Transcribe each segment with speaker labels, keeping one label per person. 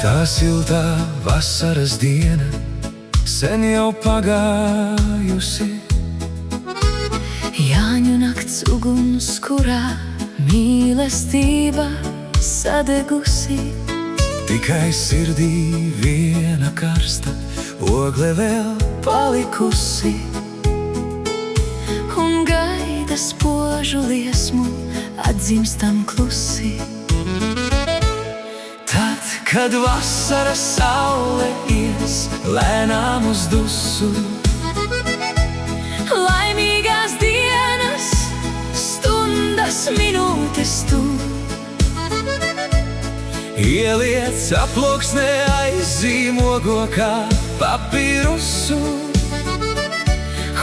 Speaker 1: Tā siltā vasaras diena sen jau pagājusi.
Speaker 2: Jāņu nakts uguns, kurā mīlestība sadegusi.
Speaker 1: Tikai sirdī viena karsta ogle vēl palikusi.
Speaker 2: Un gaida spožu liesmu atdzimstam klusi.
Speaker 1: Tad, kad vasaras saule ies lēnām uz dusu,
Speaker 2: laimīgās dienas, stundas, minūtes tu
Speaker 1: ieliec aploksnē aizzīmogo kā papīrusu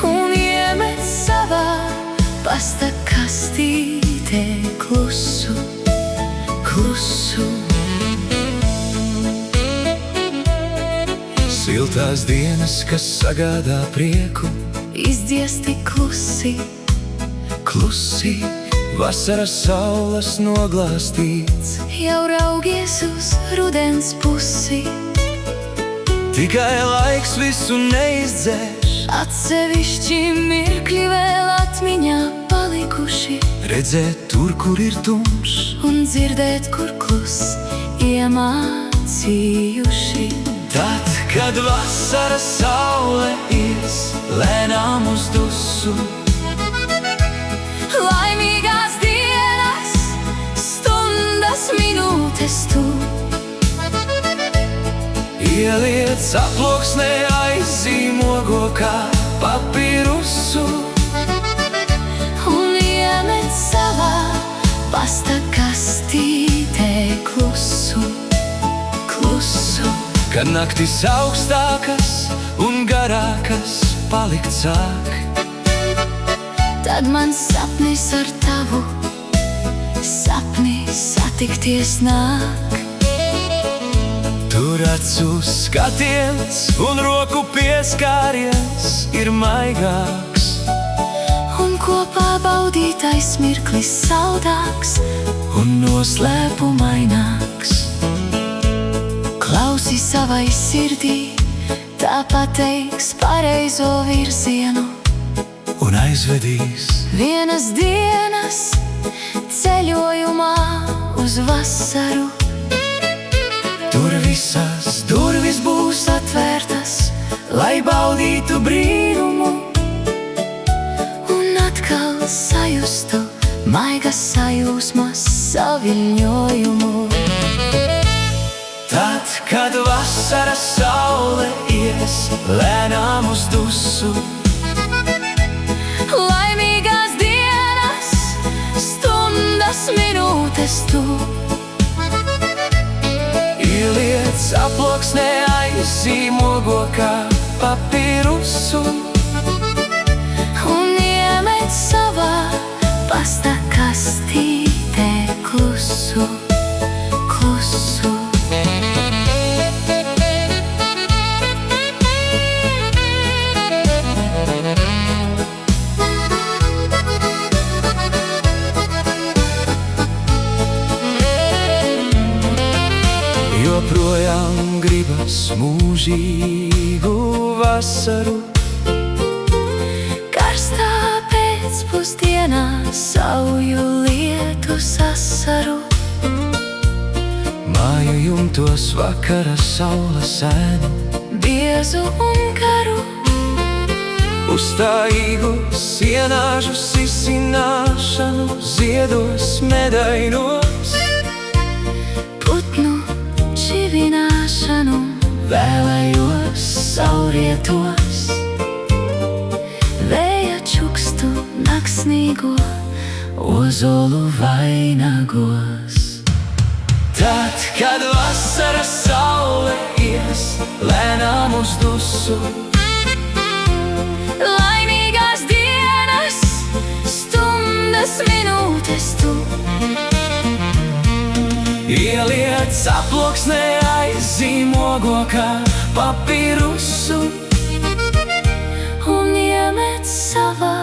Speaker 2: un iemet savā pasta kastītē klusu, klusu.
Speaker 1: Siltās dienas, kas sagādā prieku,
Speaker 2: Izdziesti klusi,
Speaker 1: klusi, vasaras saules noglāstīts.
Speaker 2: jau raugies uz rudens pusi.
Speaker 1: Tikai laiks visu neizdzēš,
Speaker 2: Atsevišķi mirkļi vēl atmiņā palikuši,
Speaker 1: redzēt tur, kur ir tumšs.
Speaker 2: un dzirdēt, kur klus iemācījuši.
Speaker 1: Tad, kad vasaras saule ies lēnām uz dusu,
Speaker 2: Laimīgās dienas, stundas, minūtes tu
Speaker 1: ieliec aploksnē aizzīmogo kā papīrusu
Speaker 2: un iemet savā pasta kastītē klusu, klusu.
Speaker 1: kad naktis augstākas un garākas palikt sāk.
Speaker 2: Tad man sapnis ar tavu sapni satikties nāk.
Speaker 1: Tur acu skatiens un roku pieskāriens ir maigāks,
Speaker 2: Un kopā baudītais mirklis saldāks
Speaker 1: un noslēpumaināks.
Speaker 2: Klausi savai sirdī, tā pateiks pareizo virzienu.
Speaker 1: Un aizvedīs
Speaker 2: Vienas dienas ceļojumā uz vasaru.
Speaker 1: tur visas durvis būs atvērtas, lai baudītu brīnumu
Speaker 2: Un atkal sajustu maigas sajūsmas saviļņojumu.
Speaker 1: Tad, kad vasaras saule ies lēnām uz dusu,
Speaker 2: Laimīgās dienas, stundas, minūtes tu
Speaker 1: ieliec aploksnē aizzīmogo kā papīrusu
Speaker 2: un iemet savā pasta kastītē klusu, klusu.
Speaker 1: Joprojām gribas mūžīgu vasaru,
Speaker 2: Karstā pēcpusdienā sauju lietu sasaru.
Speaker 1: māju jumtos vakara saule sēnu,
Speaker 2: Biezu un garu,
Speaker 1: uzstājīgu sienāžu sisināšanu ziedos medainos,
Speaker 2: putnu čivināšanu
Speaker 1: vēlējos
Speaker 2: saulrietos. Vēja čukstu naksnīgo ozolu vainagos.
Speaker 1: Tad, kad vasaras saule ies lēnām uz dusu,
Speaker 2: Laimīgās dienas, stundas, minūtes tu
Speaker 1: ieliec aploksnē aizzīmogo kā papīrusu
Speaker 2: un iemet savā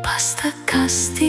Speaker 2: pasta kastī.